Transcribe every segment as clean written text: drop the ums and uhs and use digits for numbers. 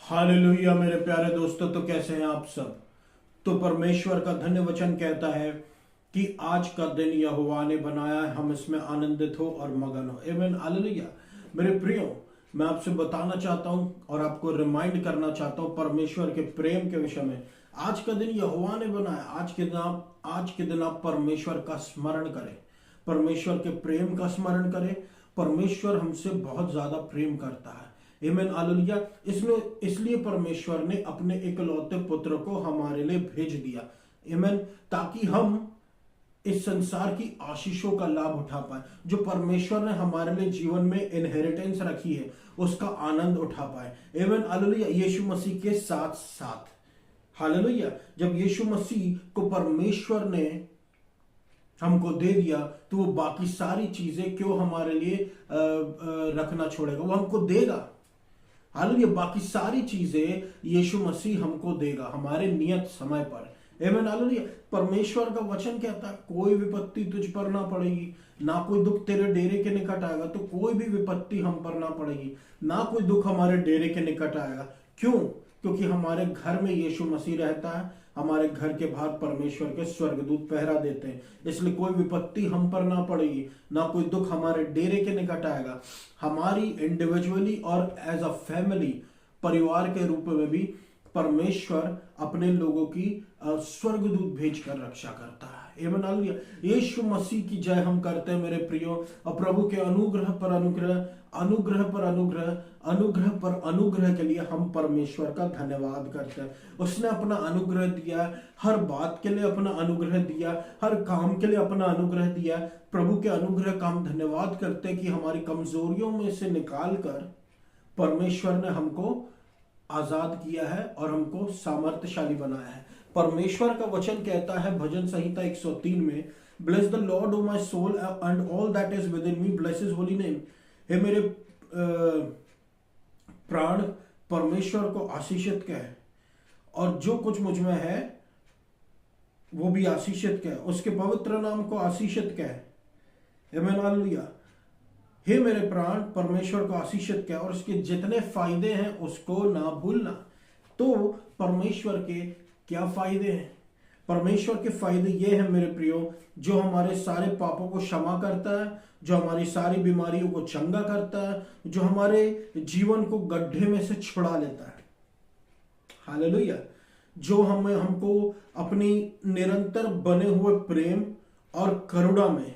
Hallelujah मेरे प्यारे दोस्तों, तो कैसे हैं आप सब। तो परमेश्वर का धन्य वचन कहता है कि आज का दिन यहोवा ने बनाया है, हम इसमें आनंदित हो और मगन हो। आमीन, हालेलुया। मेरे प्रियो, मैं आपसे बताना चाहता हूं और आपको रिमाइंड करना चाहता हूं परमेश्वर के प्रेम के विषय में। आज का दिन यहोवा ने बनाया। आज के दिन आप परमेश्वर का स्मरण करें, परमेश्वर के प्रेम का स्मरण करें। परमेश्वर हमसे बहुत ज्यादा प्रेम करता है। आमीन, हालेलुया। इसलिए परमेश्वर ने अपने इकलौते पुत्र को हमारे लिए भेज दिया। आमीन, ताकि हम इस संसार की आशीषों का लाभ उठा पाए, जो परमेश्वर ने हमारे लिए जीवन में इनहेरिटेंस रखी है, उसका आनंद उठा पाए। आमीन, हालेलुया। यीशु मसीह के साथ साथ, हालेलुया, जब यीशु मसीह को परमेश्वर ने हमको दे दिया, तो वो बाकी सारी चीजें क्यों हमारे लिए रखना छोड़ेगा? वो हमको देगा। हालेलुया। बाकी सारी चीजें यीशु मसीह हमको देगा हमारे नियत समय पर। आमीन, हालेलुया। परमेश्वर का वचन कहता है कोई विपत्ति तुझ पर ना पड़ेगी, ना कोई दुख तेरे डेरे के निकट आएगा। तो कोई भी विपत्ति हम पर ना पड़ेगी, ना कोई दुख हमारे डेरे के निकट आएगा। क्यों? क्योंकि हमारे घर में यीशु मसीह रहता है, हमारे घर के बाहर परमेश्वर के स्वर्गदूत पहरा देते हैं। इसलिए कोई विपत्ति हम पर ना पड़ेगी, ना कोई दुख हमारे डेरे के निकट आएगा। हमारी इंडिविजुअली और एज अ फैमिली, परिवार के रूप में भी परमेश्वर अपने लोगों की स्वर्गदूत भेजकर रक्षा करता है। आमीन, हालेलुया। यीशु मसीह की जय हम करते हैं मेरे प्रियो। और प्रभु के अनुग्रह पर अनुग्रह, अनुग्रह पर अनुग्रह, अनुग्रह पर अनुग्रह के लिए हम परमेश्वर का धन्यवाद करते हैं। उसने अपना अनुग्रह दिया, हर बात के लिए अपना अनुग्रह दिया, हर काम के लिए अपना अनुग्रह दिया। प्रभु के अनुग्रह का हम धन्यवाद करते हैं कि हमारी कमजोरियों में से निकालकर परमेश्वर ने हमको आजाद किया है और हमको सामर्थ्यशाली बनाया है। परमेश्वर का वचन कहता है भजन संहिता 103 में, bless the Lord O my soul and all that is within me, bless his holy name. हे मेरे प्राण परमेश्वर को आशीषित कह, और जो कुछ मुझ में है वो भी आशीषित कह, उसके पवित्र नाम को आशीषित कह। आमीन, हालेलुया। हे मेरे प्राण परमेश्वर को आशीषित कह, और उसके जितने फायदे हैं उसको ना भूलना। तो परमेश्वर के क्या फायदे हैं? परमेश्वर के फायदे ये हैं मेरे प्रियो, जो हमारे सारे पापों को क्षमा करता है, जो हमारी सारी बीमारियों को चंगा करता है, जो हमारे जीवन को गड्ढे में से छुड़ा लेता है। हालेलुया। जो हमको अपनी निरंतर बने हुए प्रेम और करुणा में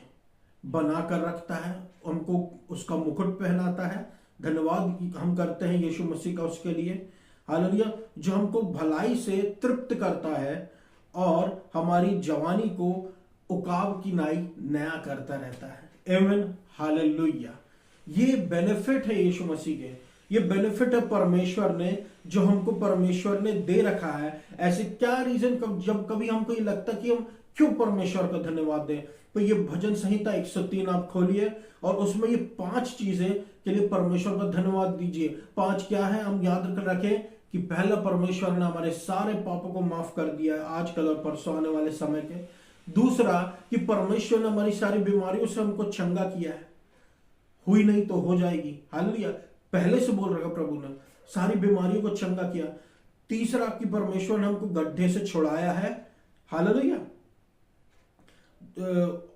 बनाकर रखता है, हमको उसका मुकुट पहनाता है। धन्यवाद हम करते हैं यीशु मसीह का उसके लिए। हालेलुया। जो हमको भलाई से तृप्त करता है और हमारी जवानी को उकाब की नाई नया करता रहता है। आमीन, हालेलुया। ये बेनिफिट है यीशु मसीह के, ये बेनिफिट है परमेश्वर ने, जो हमको परमेश्वर ने दे रखा है। ऐसे क्या रीजन, जब कभी हमको ये लगता कि हम क्यों परमेश्वर का धन्यवाद दें, तो ये भजन संहिता 103 आप खोलिए और उसमें ये 5 चीजें के लिए परमेश्वर का धन्यवाद दीजिए। 5 क्या है, हम याद रखें कि पहला, परमेश्वर ने हमारे सारे पापों को माफ कर दिया है आजकल और परसों आने वाले समय के। दूसरा, कि परमेश्वर ने हमारी सारी बीमारियों से हमको चंगा किया है, हुई नहीं तो हो जाएगी। हालेलुया। पहले से बोल रहा प्रभु ने सारी बीमारियों को चंगा किया। तीसरा, कि परमेश्वर ने हमको गड्ढे से छुड़ाया है। हालेलुया।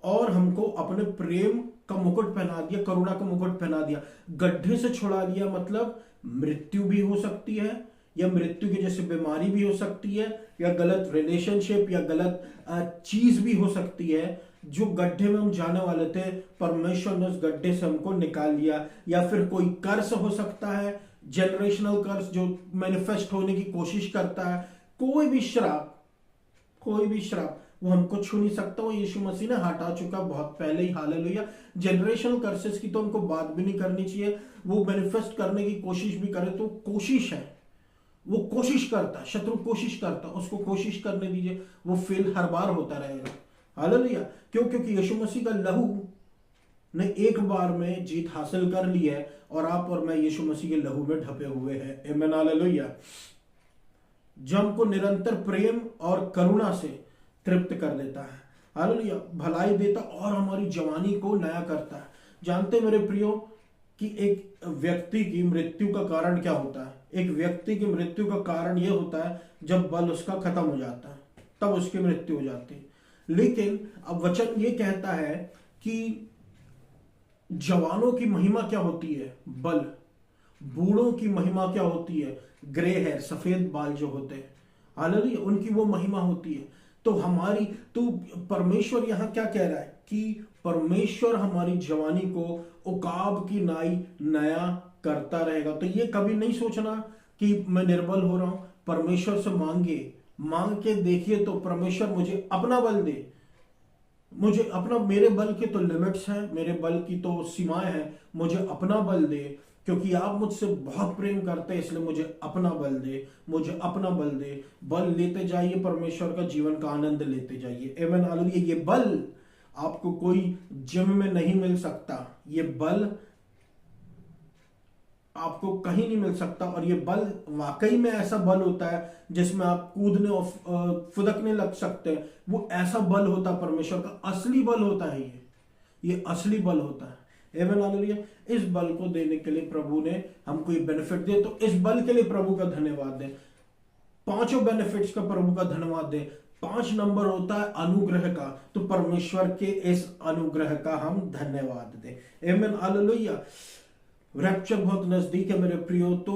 और हमको अपने प्रेम का मुकुट पहना दिया, करुणा का मुकुट पहना दिया। गड्ढे से छुड़ा दिया मतलब मृत्यु भी हो सकती है, या मृत्यु की जैसे बीमारी भी हो सकती है, या गलत रिलेशनशिप या गलत चीज भी हो सकती है। जो गड्ढे में हम जाने वाले थे, परमेश्वर ने उस गड्ढे से हमको निकाल लिया। या फिर कोई कर्स हो सकता है, जनरेशनल कर्स जो मैनिफेस्ट होने की कोशिश करता है। कोई भी श्राप वो हमको छू नहीं सकता, वो यीशु मसीह ने हटा चुका बहुत पहले ही। हालेलुया। जनरेशनल कर्सेस की तो हमको बात भी नहीं करनी चाहिए। वो मैनिफेस्ट करने की कोशिश भी करे तो कोशिश है, वो कोशिश करता है, शत्रु कोशिश करता है, उसको कोशिश करने दीजिए, वो फेल हर बार होता रहेगा। हालेलुया। क्यों? क्योंकि यीशु मसीह का लहू ने एक बार में जीत हासिल कर ली है, और आप और मैं यीशु मसीह के लहू में ढपे हुए हैं। आमीन, हालेलुया। जो हमको निरंतर प्रेम और करुणा से तृप्त कर देता है। हालेलुया। भलाई देता और हमारी जवानी को नया करता है। जानते मेरे प्रियो कि एक व्यक्ति की मृत्यु का कारण क्या होता है? एक व्यक्ति की मृत्यु का कारण यह होता है जब बल उसका खत्म हो जाता है, तब उसकी मृत्यु हो जाती है। लेकिन अब वचन ये कहता है कि जवानों की महिमा क्या होती है? बल। बूढ़ों की महिमा क्या होती है? ग्रे हेयर, सफेद बाल जो होते हैं, हालेलुया, उनकी वो महिमा होती है। तो परमेश्वर यहां क्या कह रहा है कि परमेश्वर हमारी जवानी को उकाब की नाई नया करता रहेगा। तो ये कभी नहीं सोचना कि मैं निर्बल हो रहा हूं, परमेश्वर से मांग के देखिए तो परमेश्वर मुझे अपना बल दे। मेरे बल के तो लिमिट्स हैं, मेरे बल की तो सीमाएं हैं, मुझे अपना बल दे, क्योंकि आप मुझसे बहुत प्रेम करते हैं, इसलिए मुझे अपना बल दे। बल लेते जाइए, परमेश्वर का जीवन का आनंद लेते जाइए। आमीन, हालेलुया। ये बल आपको कोई जिम में नहीं मिल सकता, ये बल आपको कहीं नहीं मिल सकता। और ये बल वाकई में ऐसा बल होता है जिसमें आप कूदने और फुदकने लग सकते हैं। वो ऐसा बल होता है, परमेश्वर का असली बल होता है। ये असली बल होता है। आमीन, हालेलुया। इस बल को देने के लिए प्रभु ने हमको ये बेनिफिट दिए, तो इस बल के लिए प्रभु का धन्यवाद दें। पांचों बेनिफिट्स का प्रभु का धन्यवाद दें। 5 नंबर होता है अनुग्रह का, तो परमेश्वर के इस अनुग्रह का हम धन्यवाद दें। आमीन, हालेलुया। रैप्चर बहुत नजदीक है मेरे प्रियो। तो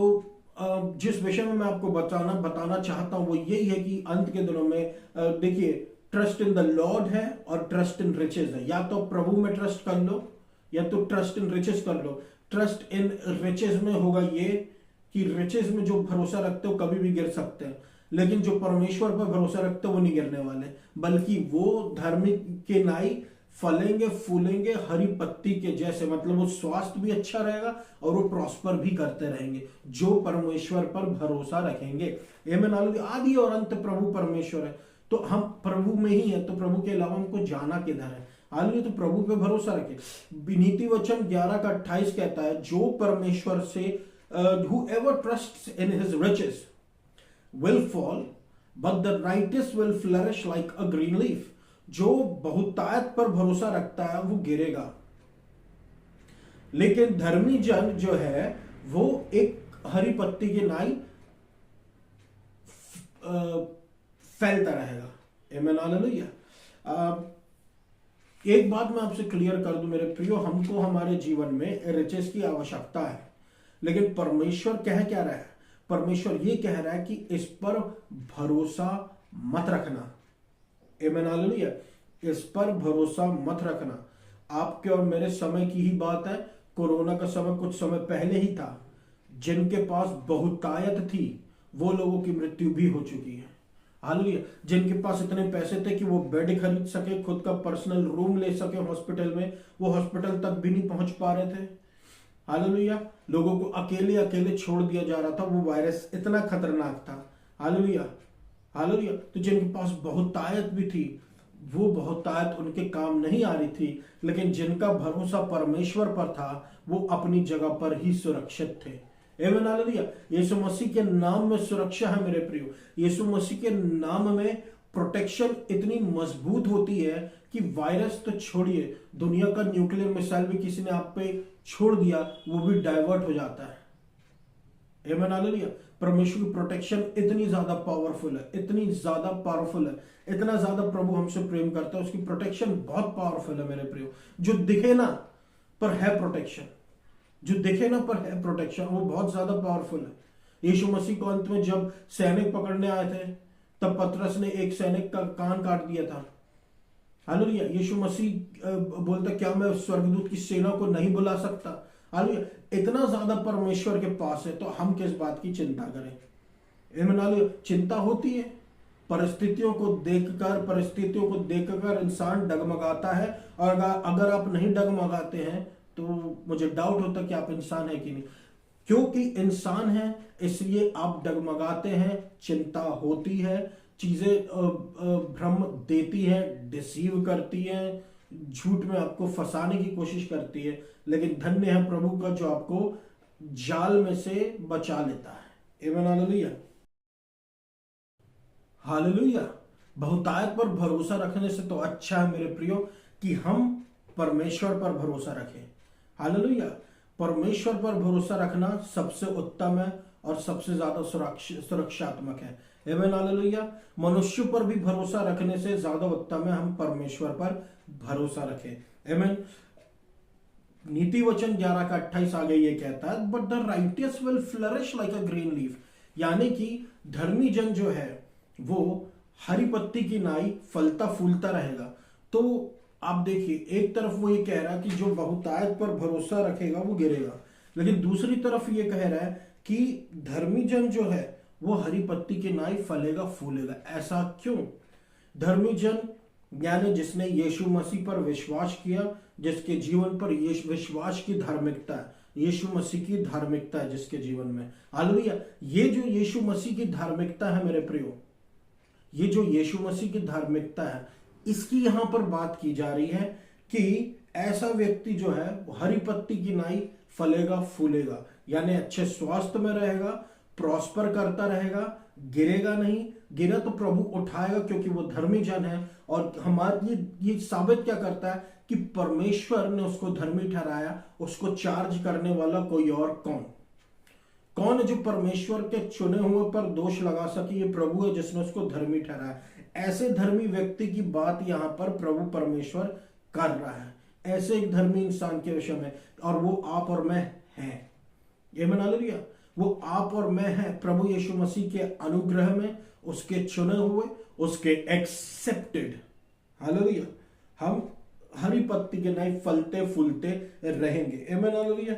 जिस विषय में मैं आपको बताना चाहता हूं वो यही है कि अंत के दिनों में देखिए, ट्रस्ट इन द लॉर्ड है और ट्रस्ट इन रिचेज है। या तो प्रभु में ट्रस्ट कर लो या तो ट्रस्ट इन रिचेज कर लो। ट्रस्ट इन रिचेज में होगा ये कि रिचेज में जो भरोसा रखते हो कभी भी गिर सकते हैं, लेकिन जो परमेश्वर पर भरोसा रखते हो वो नहीं गिरने वाले, बल्कि वो धर्मी के नाई फलेंगे फूलेंगे हरी पत्ती के जैसे। मतलब वो स्वास्थ्य भी अच्छा रहेगा और वो प्रॉस्पर भी करते रहेंगे जो परमेश्वर पर भरोसा रखेंगे। आमीन, हालेलुया। आदि और अंत प्रभु परमेश्वर है, तो हम प्रभु में ही है, तो प्रभु के अलावा हमको जाना किधर है? हालेलुया। तो प्रभु पे भरोसा रखे। नीति वचन 11:28 कहता है, जो परमेश्वर से whoever trusts in his riches will fall, but the righteous will flourish like a green leaf। जो बहुतायत पर भरोसा रखता है वो गिरेगा, लेकिन धर्मी जन जो है वो एक हरी पत्ती की नाई फैलता रहेगा। आमीन, हालेलुया। एक बात मैं आपसे क्लियर कर दूं मेरे प्रियो, हमको हमारे जीवन में रिचेस की आवश्यकता है, लेकिन परमेश्वर कह क्या रहा है? परमेश्वर ये कह रहा है कि इस पर भरोसा मत रखना। आमीन, हालेलुया। इस पर भरोसा मत रखना। आपके और मेरे समय की ही बात है। कोरोना का समय कुछ समय पहले ही था। जिनके पास बहुतायत थी वो लोगों की मृत्यु भी हो चुकी है। हालेलुया। जिनके पास इतने पैसे थे कि वो बेड खरीद सके, खुद का पर्सनल रूम ले सके हॉस्पिटल में, वो हॉस्पिटल तक भी नहीं पहुंच पा रहे थे। हालेलुया। लोगों को अकेले अकेले छोड़ दिया जा रहा था, वो वायरस इतना खतरनाक था। Hallelujah, hallelujah. तो जिनके पास बहुतायत भी थी वो बहुतायत उनके काम नहीं आ रही थी, लेकिन जिनका भरोसा परमेश्वर पर था वो अपनी जगह पर ही सुरक्षित थे। आमीन, हालेलुया। यीशु मसीह के नाम में सुरक्षा है मेरे प्रियो। यीशु मसीह के नाम में प्रोटेक्शन इतनी मजबूत होती है कि वायरस तो छोड़िए, दुनिया का न्यूक्लियर मिसाइल भी किसी ने आप पे छोड़ दिया वो भी डाइवर्ट हो जाता है। आमीन, हालेलुया। परमेश्वर की प्रोटेक्शन इतनी ज्यादा पावरफुल है, इतनी ज्यादा पावरफुल है, इतना ज्यादा प्रभु हमसे प्रेम करता है, उसकी प्रोटेक्शन बहुत पावरफुल है मेरे प्रियो। जो दिखे ना पर है प्रोटेक्शन, जो दिखे ना पर है प्रोटेक्शन, वो बहुत ज्यादा पावरफुल है। यीशु मसीह को अंत में जब सैनिक पकड़ने आए थे तब पतरस ने एक सैनिक का कान काट दिया था। हालेलुया। यीशु मसीह बोलता, क्या मैं स्वर्गदूत की सेना को नहीं बुला सकता? हालेलुया। इतना ज्यादा परमेश्वर के पास है, तो हम किस बात की चिंता करें? आमीन, हालेलुया। चिंता होती है, परिस्थितियों को देखकर इंसान डगमगाता है, और अगर आप नहीं डगमगाते हैं तो मुझे डाउट होता है कि आप इंसान है कि नहीं। क्योंकि इंसान है इसलिए आप डगमगाते हैं, चिंता होती है, चीजें भ्रम देती है, डिसीव करती है, झूठ में आपको फंसाने की कोशिश करती है, लेकिन धन्य है प्रभु का जो आपको जाल में से बचा लेता है। आमीन, हालेलुया, हालेलुया। बहुतायत पर भरोसा रखने से तो अच्छा है मेरे प्रियो कि हम परमेश्वर पर भरोसा रखें। हालेलुया। परमेश्वर पर भरोसा रखना सबसे उत्तम है और सबसे ज्यादा सुरक्षात्मक है। आमीन हालेलुया। मनुष्य पर भी भरोसा रखने से ज्यादा उत्तम है हम परमेश्वर पर भरोसा रखें। आमीन। नीति वचन 11 का 28 आगे ये कहता है, but the righteous will flourish like a green leaf, यानी कि धर्मी जन जो है वो हरी पत्ती की नाई फलता फूलता रहेगा। तो आप देखिए, एक तरफ वो ये कह रहा है कि जो बहुतायत पर भरोसा रखेगा वो गिरेगा, लेकिन दूसरी तरफ ये कह रहा है कि धर्मी जन जो है वो हरी पत्ती की नाई फलेगा फूलेगा। ऐसा क्यों? धर्मी जन यानी जिसने यीशु मसीह पर विश्वास किया, जिसके जीवन पर विश्वास की धार्मिकता है, यीशु मसीह की धार्मिकता है जिसके जीवन में। हालेलुया। ये जो यीशु मसीह की धार्मिकता है मेरे प्रियो, ये जो यीशु मसीह की धार्मिकता है, इसकी यहां पर बात की जा रही है कि ऐसा व्यक्ति जो है वो हरी पत्ती की नाई फलेगा फूलेगा, यानी अच्छे स्वास्थ्य में रहेगा, प्रॉस्पर करता रहेगा, गिरेगा नहीं। गिरा तो प्रभु उठाएगा क्योंकि वो धर्मी जन है। और हमारे ये साबित क्या करता है कि परमेश्वर ने उसको धर्मी ठहराया। उसको चार्ज करने वाला कोई और कौन है जो परमेश्वर के चुने हुए पर दोष लगा सके? ये प्रभु है जिसने उसको धर्मी ठहराया। ऐसे धर्मी व्यक्ति की बात यहां पर प्रभु परमेश्वर कर रहा है, ऐसे एक धर्मी इंसान के विषय में, और वो आप और मैं हैं। ये मना लिया, वो आप और मैं हैं प्रभु यीशु मसीह के अनुग्रह में, उसके चुने हुए, उसके एक्सेप्टेड। हालेलुया। हम हरी पत्ती के नाई फलते फूलते रहेंगे। आमीन हालेलुया।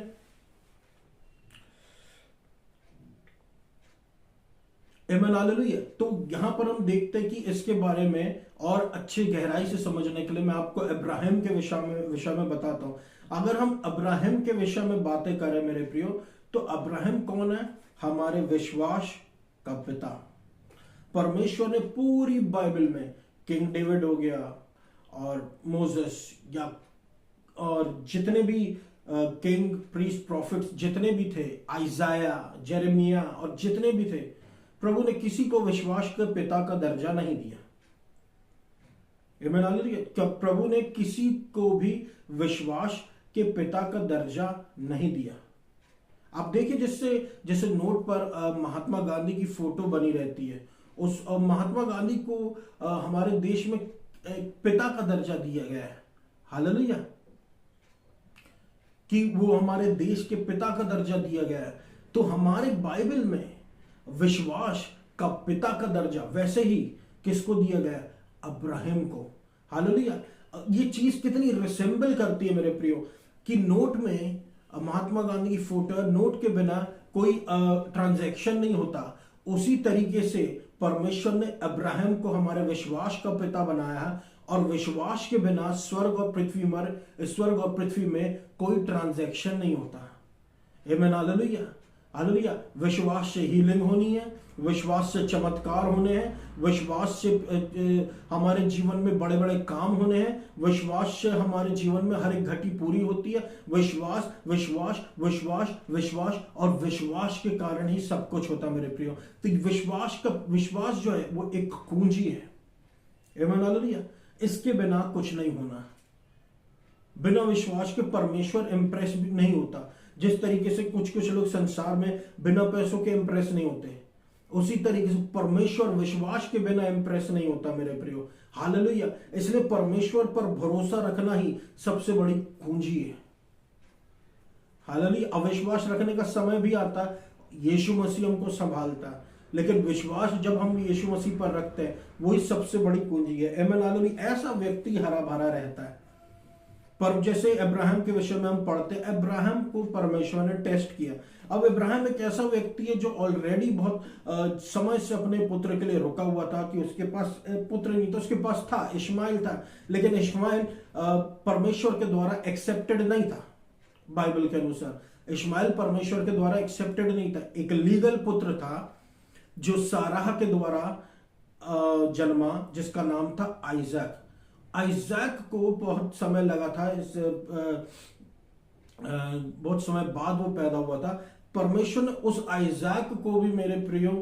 आमीन हालेलुया। तो यहां पर हम देखते हैं कि इसके बारे में और अच्छी गहराई से समझने के लिए मैं आपको इब्राहिम के विषय में बताता हूं। अगर हम इब्राहिम के विषय में बातें करें मेरे प्रियो, तो इब्राहिम कौन है? हमारे विश्वास का पिता। परमेश्वर ने पूरी बाइबल में किंग डेविड हो गया और मोसेस या और जितने भी किंग प्रीस्ट प्रॉफिट्स जितने भी थे, आइजाया, जेरेमिया और जितने भी थे, प्रभु ने किसी को विश्वास के पिता का दर्जा नहीं दिया। आमीन हालेलुया। क्या प्रभु ने किसी को भी विश्वास के पिता का दर्जा नहीं दिया? आप देखिए, जैसे नोट पर महात्मा गांधी की फोटो बनी रहती है, उस महात्मा गांधी को हमारे देश में पिता का दर्जा दिया गया है। हालेलुया। कि वो हमारे देश के पिता का दर्जा दिया गया है। तो हमारे बाइबल में विश्वास का पिता का दर्जा वैसे ही किसको दिया गया? अब्राहम को। हालेलुया। ये चीज कितनी रिसेंबल करती है मेरे प्रियो, कि नोट में महात्मा गांधी की फोटो, नोट के बिना कोई ट्रांजैक्शन नहीं होता। उसी तरीके से परमेश्वर ने अब्राहम को हमारे विश्वास का पिता बनाया, और विश्वास के बिना स्वर्ग और पृथ्वी में कोई ट्रांजैक्शन नहीं होता। आमीन हालेलुया। हालेलुया। विश्वास से हीलिंग होनी है, विश्वास से चमत्कार होने हैं, विश्वास से हमारे जीवन में बड़े बड़े काम होने हैं, विश्वास से हमारे जीवन में हर एक घटी पूरी होती है। विश्वास विश्वास विश्वास विश्वास और विश्वास के कारण ही सब कुछ होता है मेरे प्रियो। तो विश्वास जो है वो एक कुंजी है। आमीन हालेलुया। इसके बिना कुछ नहीं होना। बिना विश्वास के परमेश्वर इंप्रेस भी नहीं होता। जिस तरीके से कुछ लोग संसार में बिना पैसों के इंप्रेस नहीं होते, उसी तरीके से परमेश्वर विश्वास के बिना इंप्रेस नहीं होता मेरे प्रियो। हालेलुया। इसलिए परमेश्वर पर भरोसा रखना ही सबसे बड़ी कुंजी है। हालेलुया। अविश्वास रखने का समय भी आता है, यीशु मसीह हमको संभालता है, लेकिन विश्वास जब हम यीशु मसीह पर रखते हैं वही सबसे बड़ी कुंजी है। आमीन हालेलुया। ऐसा व्यक्ति हरा भरा रहता है। पर जैसे अब्राहम के विषय में हम पढ़ते हैं, अब्राहम को परमेश्वर ने टेस्ट किया। अब अब्राहम एक ऐसा व्यक्ति है जो ऑलरेडी बहुत समय से अपने पुत्र के लिए रुका हुआ था, कि उसके पास पुत्र नहीं था, उसके पास था, इश्माइल था, लेकिन इश्माइल परमेश्वर के द्वारा एक्सेप्टेड नहीं था। बाइबल के अनुसार इश्माइल परमेश्वर के द्वारा एक्सेप्टेड नहीं था। एक लीगल पुत्र था जो साराह के द्वारा जन्मा, जिसका नाम था आइजैक। आइजैक को बहुत समय लगा था, बहुत समय बाद वो पैदा हुआ था। परमेश्वर ने उस आइजैक को भी मेरे प्रियो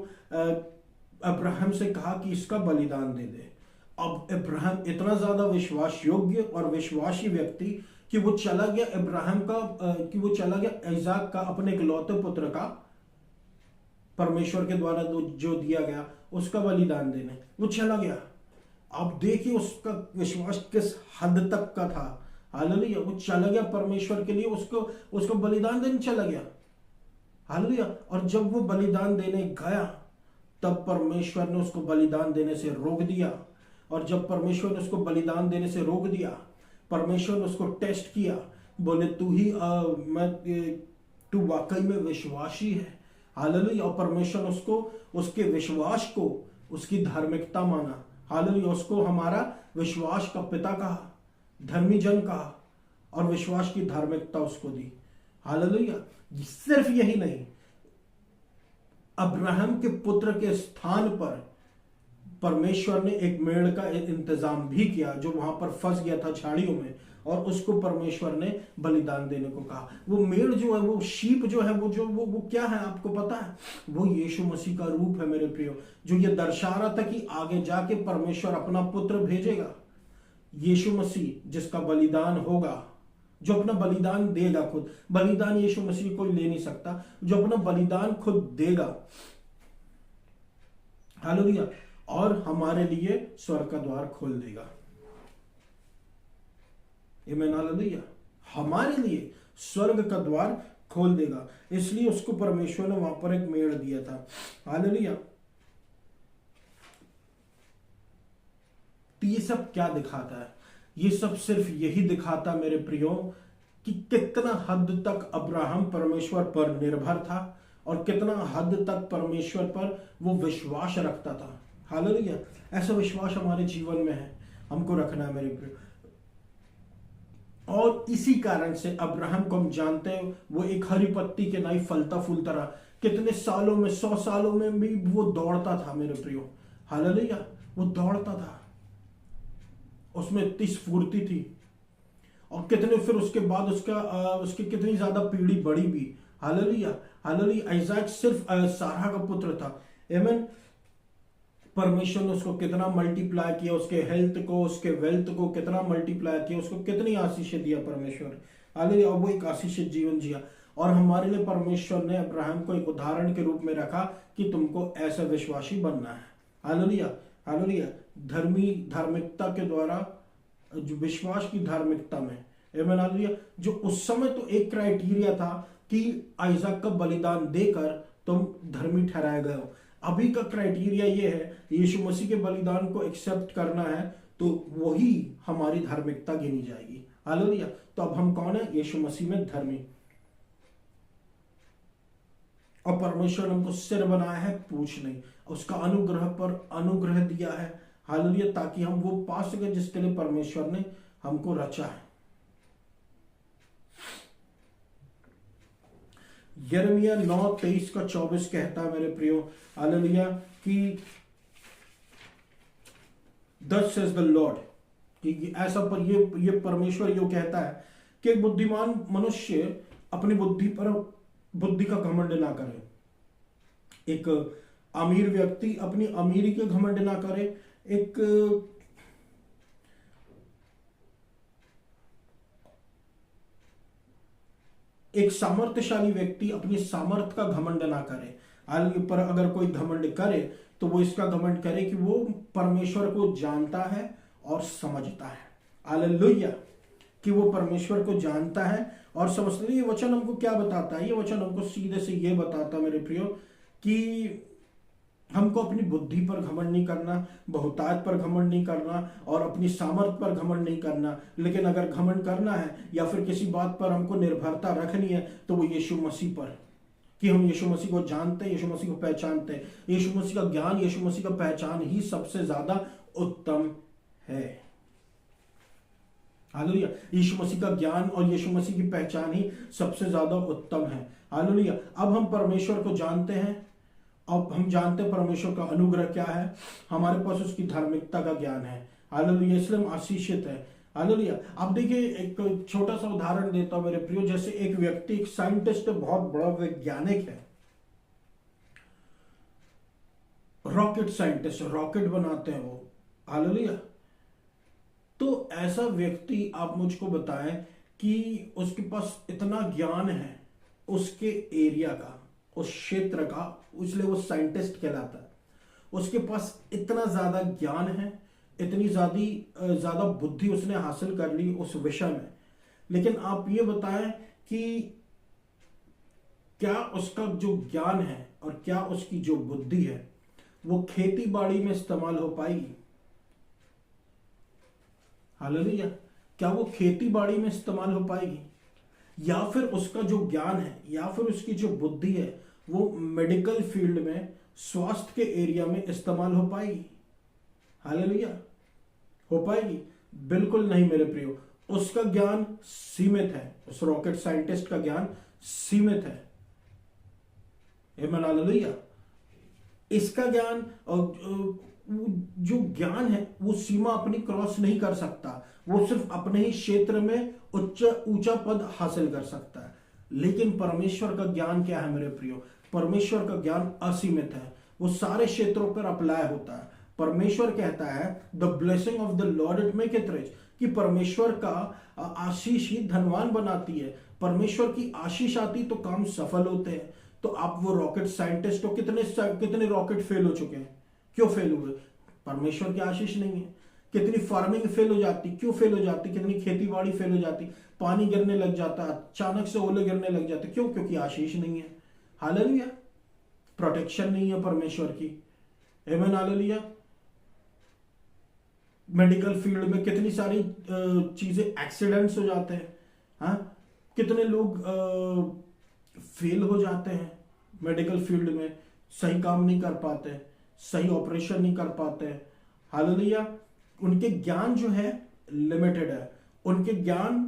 अब्राहम से कहा कि इसका बलिदान दे दे। अब अब्राहम इतना ज्यादा विश्वास योग्य और विश्वासी व्यक्ति कि वो चला गया आइजैक का, अपने इकलौते पुत्र का परमेश्वर के द्वारा जो दिया गया उसका बलिदान देने, वो चला गया। आप देखिए उसका विश्वास किस हद तक का था। हालेलुया, वो चला गया परमेश्वर के लिए, उसको बलिदान देने चला गया। हालेलुया। और जब वो बलिदान देने गया तब परमेश्वर ने उसको बलिदान देने से रोक दिया। और जब परमेश्वर ने उसको बलिदान देने से रोक दिया, परमेश्वर ने उसको टेस्ट किया, बोले तू वाकई में विश्वासी है। हालेलुया। और परमेश्वर ने उसको उसके विश्वास को उसकी धार्मिकता माना। हालेलुया। उसको हमारा विश्वास का पिता कहा, धर्मी जन कहा, और विश्वास की धार्मिकता उसको दी। हालेलुया। सिर्फ यही नहीं, अब्राहम के पुत्र के स्थान पर परमेश्वर ने एक मेढ़ का इंतजाम भी किया जो वहां पर फंस गया था झाड़ियों में, और उसको परमेश्वर ने बलिदान देने को कहा। वो मेढ़ जो है, वो शीप जो है, वो क्या है आपको पता है? वो यीशु मसीह का रूप है मेरे प्रियो, जो ये दर्शा रहा था कि आगे जाके परमेश्वर अपना पुत्र भेजेगा, यीशु मसीह जिसका बलिदान होगा, जो अपना बलिदान देगा खुद। बलिदान यीशु मसीह कोई ले नहीं सकता, जो अपना बलिदान खुद देगा। हालेलुया। और हमारे लिए स्वर्ग का द्वार खोल देगा। आमीन। हालेलुया। हमारे लिए स्वर्ग का द्वार खोल देगा, इसलिए उसको परमेश्वर ने वहां पर एक मेढ़ दिया था। हालेलुया। तो ये सब क्या दिखाता है? ये सब सिर्फ यही दिखाता मेरे प्रियो कि कितना हद तक अब्राहम परमेश्वर पर निर्भर था और कितना हद तक परमेश्वर पर वो विश्वास रखता था। हालेलुया। ऐसा विश्वास हमारे जीवन में है, हमको रखना है मेरे प्रियो। और इसी कारण से अब्राहम को हम जानते हैं, वो एक हरी पत्ती के नाई फलता फूलता रहा। कितने सालों में, 100 सालों में भी वो दौड़ता था मेरे प्रियो। हालेलुया। वो दौड़ता था, उसमें इतनी स्फूर्ति थी। और कितने फिर उसके बाद उसकी कितनी ज्यादा पीढ़ी बढ़ी भी। हालेलुया। हालेलुया। आइजैक सिर्फ सारा का पुत्र था। आमीन। परमेश्वर ने उसको कितना मल्टीप्लाई किया, उसके हेल्थ को, उसके वेल्थ को कितना मल्टीप्लाई किया, उसको कितनी आशीषें दिया परमेश्वर। हालेलुया। और वो एक आशीषित जीवन जिया। और हमारे लिए परमेश्वर ने अब्राहम को एक उदाहरण के रूप में रखा कि तुमको ऐसा विश्वासी बनना है। हालेलुया। हालेलुया। धार्मिकता के द्वारा, जो विश्वास की धार्मिकता में, आमीन। हालेलुया। जो उस समय तो एक क्राइटेरिया था कि आइजैक का बलिदान देकर तुम धर्मी ठहराए गए हो। अभी का क्राइटेरिया ये है, यीशु मसीह के बलिदान को एक्सेप्ट करना है तो वही हमारी धार्मिकता गिनी जाएगी। हालेलुया। तो अब हम कौन है? यीशु मसीह में धर्मी। और परमेश्वर ने हमको सिर बनाया है, पूछ नहीं। उसका अनुग्रह पर अनुग्रह दिया है। हालेलुया। ताकि हम वो पा सके जिसके लिए परमेश्वर ने हमको रचा है। यिर्मयाह 9:23-24 कहता है मेरे प्रियो, हालेलुया, कि thus says the Lord, कि ऐसा पर ये परमेश्वर यो कहता है कि एक बुद्धिमान मनुष्य अपनी बुद्धि का घमंड ना करे। एक अमीर व्यक्ति अपनी अमीरी के घमंड ना करे। एक सामर्थ्यशाली व्यक्ति अपनी सामर्थ्य का घमंड ना करे। पर अगर कोई घमंड करे तो वो इसका घमंड करे कि वो परमेश्वर को जानता है और समझता है। हालेलुया। कि वो परमेश्वर को जानता है और समझता है। ये वचन हमको क्या बताता है? ये वचन हमको सीधे से ये बताता मेरे प्रियो कि हमको अपनी बुद्धि पर घमंड नहीं करना, बहुतायत पर घमंड नहीं करना और अपनी सामर्थ पर घमंड नहीं करना। लेकिन अगर घमंड करना है या फिर किसी बात पर हमको निर्भरता रखनी है तो वो यीशु मसीह पर, कि हम यीशु मसीह को जानते हैं, यीशु मसीह को पहचानते हैं। यीशु मसीह का ज्ञान, यीशु मसीह का पहचान ही सबसे ज्यादा उत्तम है। हालेलुया। यीशु मसीह का ज्ञान और यीशु मसीह की पहचान ही सबसे ज्यादा उत्तम है। हालेलुया। अब हम परमेश्वर को जानते हैं। अब हम जानते हैं परमेश्वर का अनुग्रह क्या है, हमारे पास उसकी धार्मिकता का ज्ञान है। हालेलुया। इसलिए हम आशीषित है। हालेलुया। अब देखिए, एक छोटा सा उदाहरण देता हूं मेरे प्रियो। जैसे एक व्यक्ति, एक साइंटिस्ट, बहुत बड़ा वैज्ञानिक है, रॉकेट साइंटिस्ट, रॉकेट बनाते हैं वो। हालेलुया। तो ऐसा व्यक्ति आप मुझको बताएं कि उसके पास इतना ज्ञान है उसके एरिया का, उस क्षेत्र का, इसलिए वो साइंटिस्ट कहलाता है। उसके पास इतना ज्यादा ज्ञान है, इतनी ज्यादा बुद्धि उसने हासिल कर ली उस विषय में। लेकिन आप ये बताएं कि क्या उसका जो ज्ञान है और क्या उसकी जो बुद्धि है वो खेती बाड़ी में इस्तेमाल हो पाएगी? हालेलुया। क्या वो खेती बाड़ी में इस्तेमाल हो पाएगी? या फिर उसका जो ज्ञान है या फिर उसकी जो बुद्धि है वो मेडिकल फील्ड में, स्वास्थ्य के एरिया में इस्तेमाल हो पाएगी? हालेलुया। हो पाएगी? बिल्कुल नहीं मेरे प्रियो। उसका ज्ञान सीमित है, उस रॉकेट साइंटिस्ट का ज्ञान सीमित है। आमीन, हालेलुया। इसका ज्ञान और जो ज्ञान है वो सीमा अपनी क्रॉस नहीं कर सकता। वो सिर्फ अपने ही क्षेत्र में ऊंचा पद हासिल कर सकता है। लेकिन परमेश्वर का ज्ञान क्या है मेरे प्रियो? परमेश्वर का ज्ञान असीमित है, वो सारे क्षेत्रों पर अप्लाई होता है। परमेश्वर कहता है the blessing of the Lord it make it rich, कि परमेश्वर का आशीष ही धनवान बनाती है। परमेश्वर की आशीष आती तो काम सफल होते हैं। तो आप वो रॉकेट साइंटिस्ट हो, कितने रॉकेट फेल हो चुके हैं? क्यों फेल हुए? परमेश्वर की आशीष नहीं है। कितनी फार्मिंग फेल हो जाती, क्यों फेल हो जाती? कितनी खेतीबाड़ी फेल हो जाती, पानी गिरने लग जाता, अचानक से ओले गिरने लग जाते, क्यों? क्योंकि आशीष नहीं है। हालेलुया। प्रोटेक्शन नहीं है परमेश्वर की। आमीन, हालेलुया। मेडिकल फील्ड में कितनी सारी चीजें, एक्सीडेंट्स हो जाते हैं। हाँ, कितने लोग फेल हो जाते हैं मेडिकल फील्ड में, सही काम नहीं कर पाते, सही ऑपरेशन नहीं कर पाते। हालेलुया। उनके ज्ञान जो है लिमिटेड है। उनके ज्ञान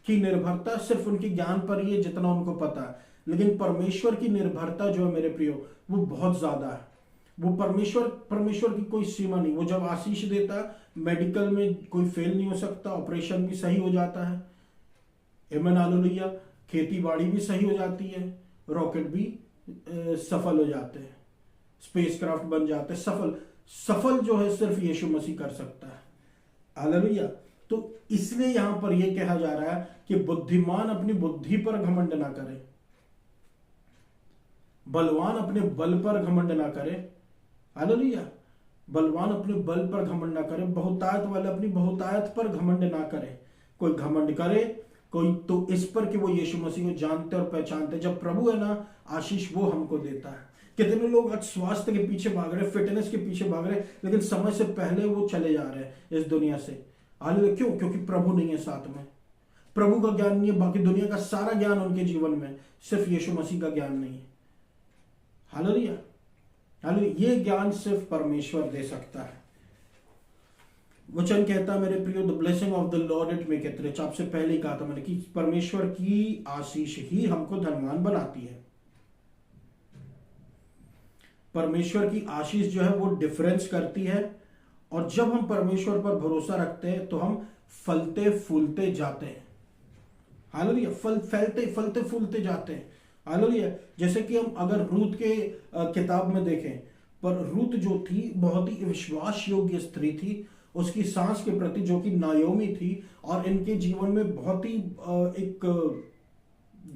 की निर्भरता सिर्फ उनके ज्ञान पर ही है जितना उनको पता है। लेकिन परमेश्वर की निर्भरता जो है मेरे प्रियो वो बहुत ज्यादा है। वो परमेश्वर की कोई सीमा नहीं। वो जब आशीष देता है, मेडिकल में कोई फेल नहीं हो सकता, ऑपरेशन भी सही हो जाता है। आमीन, हालेलुया। खेती बाड़ी भी सही हो जाती है, रॉकेट भी सफल हो जाते हैं, स्पेसक्राफ्ट बन जाते हैं। सफल जो है सिर्फ यीशु मसीह कर सकता है। हालेलुया। तो इसलिए यहां पर यह कहा जा रहा है कि बुद्धिमान अपनी बुद्धि पर घमंड ना करे, बलवान अपने बल पर घमंड ना करे। हालेलुया। बलवान अपने बल पर घमंड ना करे, बहुतायत वाले अपनी बहुतायत पर घमंड ना करे। कोई घमंड करे कोई तो इस पर कि वो यीशु मसीह को जानते और पहचानते। जब प्रभु है ना, आशीष वो हमको देता है। कितने लोग आज स्वास्थ्य के पीछे भाग रहे, फिटनेस के पीछे भाग रहे, लेकिन समय से पहले वो चले जा रहे हैं इस दुनिया से। हालेलुया। क्यों? क्योंकि प्रभु नहीं है साथ में, प्रभु का ज्ञान नहीं है, बाकी दुनिया का सारा ज्ञान उनके जीवन में, सिर्फ यीशु मसीह का ज्ञान नहीं है। हालेलुया। हालेलुया। ये ज्ञान सिर्फ परमेश्वर दे सकता है। वचन कहता है मेरे प्रियो, the blessing of the Lord it make it rich. आपसे पहले ही कहा था मैंने कि परमेश्वर की आशीष ही हमको धनवान बनाती है। परमेश्वर की आशीष जो है वो डिफरेंस करती है। और जब हम परमेश्वर पर भरोसा रखते हैं तो हम फलते फूलते जाते हैं। हालेलुया। फलते फूलते जाते हैं। हालेलुया। जैसे कि हम अगर रूत के किताब में देखें, पर रूत जो थी बहुत ही विश्वास योग्य स्त्री थी। उसकी सास के प्रति जो कि नायोमी थी, और इनके जीवन में बहुत ही एक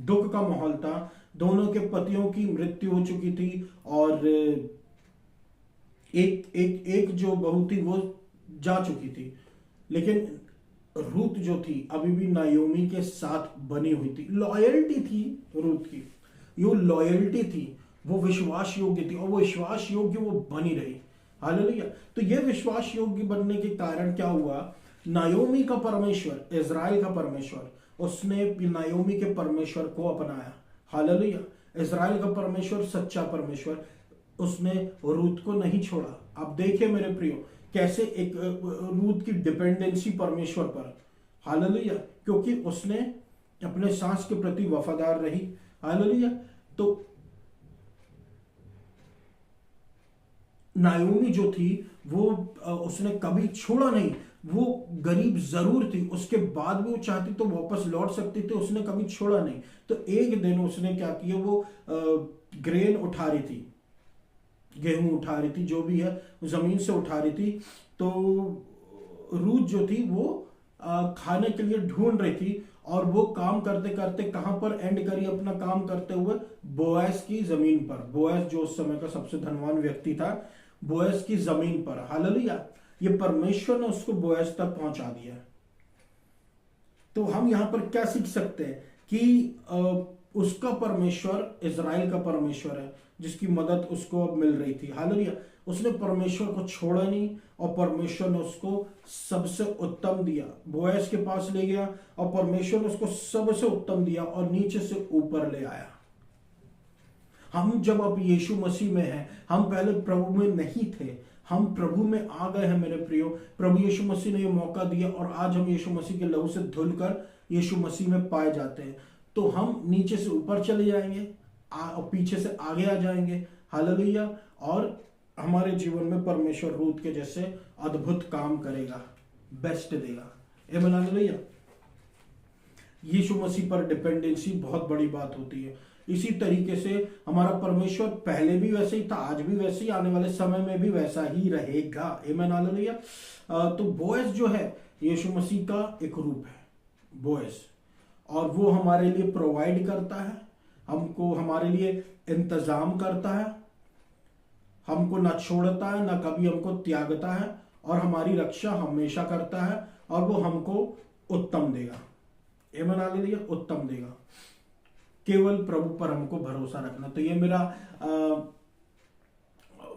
दुख का माहौल था। दोनों के पतियों की मृत्यु हो चुकी थी, और एक जो बहू थी वो जा चुकी थी। लेकिन रूत जो थी अभी भी नायोमी के साथ बनी हुई थी। लॉयल्टी थी रूत की, यो लॉयल्टी थी, वो विश्वास योग्य थी, और वो विश्वास योग्य वो बनी रही। हालेलुया। तो ये विश्वास योग्य बनने के कारण क्या हुआ? नायोमी का परमेश्वर, इजराइल का परमेश्वर, उसने नायोमी के परमेश्वर को अपनाया। हालेलुया। इजराइल का परमेश्वर सच्चा परमेश्वर, उसने रूत को नहीं छोड़ा। आप देखिए मेरे प्रियो कैसे एक रूत की डिपेंडेंसी परमेश्वर पर। हालेलुया। क्योंकि उसने अपने सास के प्रति वफादार रही। हालेलुया। तो नायोमी जो थी वो उसने कभी छोड़ा नहीं। वो गरीब जरूर थी, उसके बाद भी वो चाहती तो वापस लौट सकती थी, उसने कभी छोड़ा नहीं। तो एक दिन उसने क्या किया, वो ग्रेन उठा रही थी, गेहूं उठा रही थी, जो भी है जमीन से उठा रही थी। तो रूत जो थी वो खाने के लिए ढूंढ रही थी, और वो काम करते करते कहां पर एंड करी अपना काम करते हुए? बोएस की जमीन पर। बोएस जो उस समय का सबसे धनवान व्यक्ति था, बोएस की जमीन पर। हालेलुया। ये परमेश्वर ने उसको बोएस तक पहुंचा दिया। तो हम यहां पर क्या सीख सकते हैं कि उसका परमेश्वर इजराइल का परमेश्वर है, जिसकी मदद उसको अब मिल रही थी। हालेलुया। उसने परमेश्वर को छोड़ा नहीं और परमेश्वर ने उसको सबसे उत्तम दिया। बोएस के पास ले गया और परमेश्वर ने उसको सबसे उत्तम दिया और नीचे से ऊपर ले आया। हम जब अब यीशु मसीह में हैं, हम पहले प्रभु में नहीं थे, हम प्रभु में आ गए हैं मेरे प्रियो। प्रभु यीशु मसीह ने यह मौका दिया और आज हम यीशु मसीह के लहू से धुलकर यीशु मसीह में पाए जाते हैं। तो हम नीचे से ऊपर चले जाएंगे और पीछे से आगे आ जाएंगे। हालेलुया। और हमारे जीवन में परमेश्वर रूत के जैसे अद्भुत काम करेगा, बेस्ट देगा। आमीन। हालेलुया। यीशु मसीह पर डिपेंडेंसी बहुत बड़ी बात होती है। इसी तरीके से हमारा परमेश्वर पहले भी वैसे ही था, आज भी वैसे ही, आने वाले समय में भी वैसा ही रहेगा। आमीन। हालेलुया। तो बोएस जो है यीशु मसीह का एक रूप है, बोएस, और वो हमारे लिए प्रोवाइड करता है, हमको हमारे लिए इंतजाम करता है, हमको ना छोड़ता है ना कभी हमको त्यागता है, और हमारी रक्षा हमेशा करता है, और वो हमको उत्तम देगा। आमीन। हालेलुया। उत्तम देगा। केवल प्रभु पर हमको भरोसा रखना। तो ये मेरा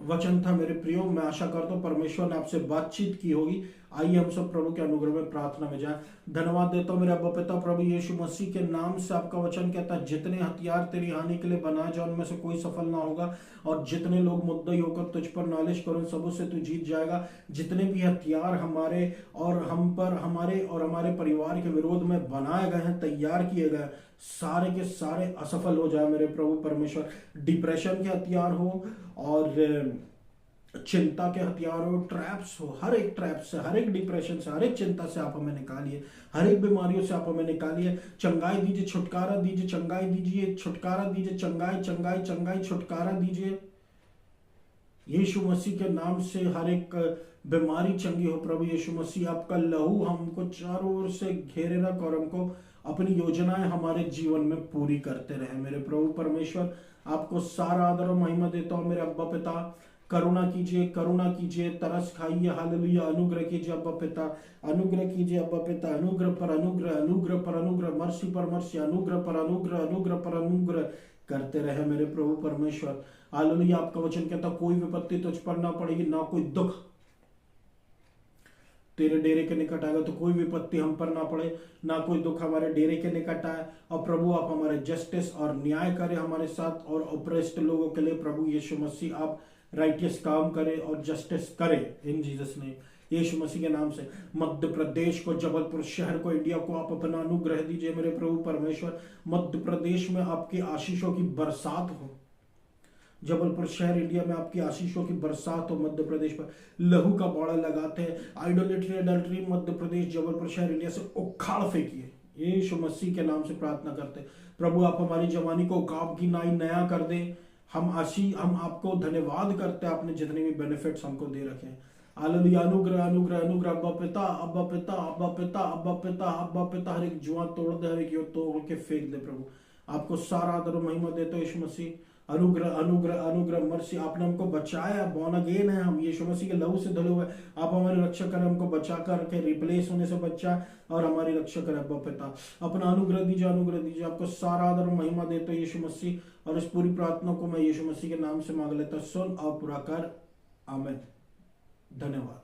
वचन था मेरे प्रियो। मैं आशा करता हूं परमेश्वर ने आपसे बातचीत की होगी। आइए हम सब प्रभु के अनुग्रह में प्रार्थना में जाएं। धन्यवाद देता हूं मेरे अब्बा पिता प्रभु यीशु मसीह के नाम से। आपका वचन कहता है जितने हथियार तेरी हानि के लिए बनाए जाए उनमें से कोई सफल ना होगा, और जितने लोग मुद्दई होकर तुझ पर नालिश करो सबों से तू जीत जाएगा। जितने भी हथियार हमारे और हम पर, हमारे और हमारे परिवार के विरोध में बनाए गए हैं, तैयार किए गए, सारे के सारे असफल हो जाए मेरे प्रभु परमेश्वर। डिप्रेशन के हथियार हो और चिंता के हथियार हो, ट्रैप्स हो, हर एक ट्रैप से, हर एक डिप्रेशन से, हर एक चिंता से आप हमें निकालिए, हर एक बीमारियों से आप हमें निकालिए। चंगाई दीजिए, छुटकारा दीजिए, चंगाई दीजिए, छुटकारा दीजिए, चंगाई चंगाई चंगाई छुटकारा दीजिए। यीशु मसीह के नाम से हर एक बीमारी चंगी हो प्रभु यीशु मसीह। आपका लहू हमको चारों ओर से घेरे रख और हमको अपनी योजनाएं हमारे जीवन में पूरी करते रहे मेरे प्रभु परमेश्वर। आपको सारा आदर और महिमा देता हूं मेरे अब्बा पिता। करुणा कीजिए, करुणा कीजिए, तरस खाइए। हालेलुया। अनुग्रह कीजिए अब्बा पिता, अनुग्रह कीजिए अब्बा पिता। अनुग्रह पर अनुग्रह, अनुग्रह पर अनुग्रह, मर्सी पर मर्सी, अनुग्रह पर अनुग्रह, अनुग्रह पर अनुग्रह करते रहे मेरे प्रभु परमेश्वर। हालेलुया। आपका वचन कहता कोई विपत्ति तुझ पर ना पड़ेगी, ना कोई दुख तेरे डेरे के निकट आएगा। तो कोई विपत्ति हम पर ना पड़े, ना कोई दुख हमारे डेरे के निकट आए। और प्रभु आप हमारे जस्टिस और न्याय करें हमारे साथ, और ऑपरेस्ट लोगों के लिए प्रभु यीशु मसीह आप राइटियस काम करें और जस्टिस करें इन जीसस नेम, यीशु मसीह के नाम से। मध्य प्रदेश को, जबलपुर शहर को, इंडिया को आप अपना अनुग्रह दीजिए मेरे प्रभु परमेश्वर। मध्य प्रदेश में आपकी आशीषों की बरसात हो, जबलपुर शहर इंडिया में आपकी आशीषों की बरसात हो। मध्य प्रदेश पर लहू का बाड़ा लगाते हैं, आइडोलेट्री अडल्ट्री मध्य प्रदेश जबलपुर शहर इंडिया से उखाड़ फेंकिए यीशु मसीह के नाम से प्रार्थना करते हैं। प्रभु आप हमारी जवानी को उकाब की नाई नया कर दें। हम आपको धन्यवाद करते हैं, आपने जितने भी बेनिफिट्स हमको दे रखे हैं। हालेलुया। अनुग्रह अनुग्रह अनुग्रह अब्बा पिता, अब्बा पिता, अब्बा पिता, अब्बा पिता, अब्बा पिता। हर एक जुआ तोड़ दे, हर एक यो तोड़ के फेंक दे प्रभु। आपको सारा आदर और महिमा देते हो यीशु मसीह। अनुग्रह अनुग्रह अनुग्रह मर्सी। आपने हमको बचाया, बॉर्न अगेन है हम, यीशु मसीह के लहू से धुले हुए। आप हमारी रक्षा करें, हमको बचा करके रिप्लेस होने से बचा और हमारी रक्षा करें अब्बा पिता। अपना अनुग्रह दीजिए, अनुग्रह दीजिए। आपको सारा आदर और महिमा देते हो यीशु मसीह, और इस पूरी प्रार्थना को मैं यीशु मसीह के नाम से मांग लेता, सुन और पूरा कर। आमीन। धन्यवाद।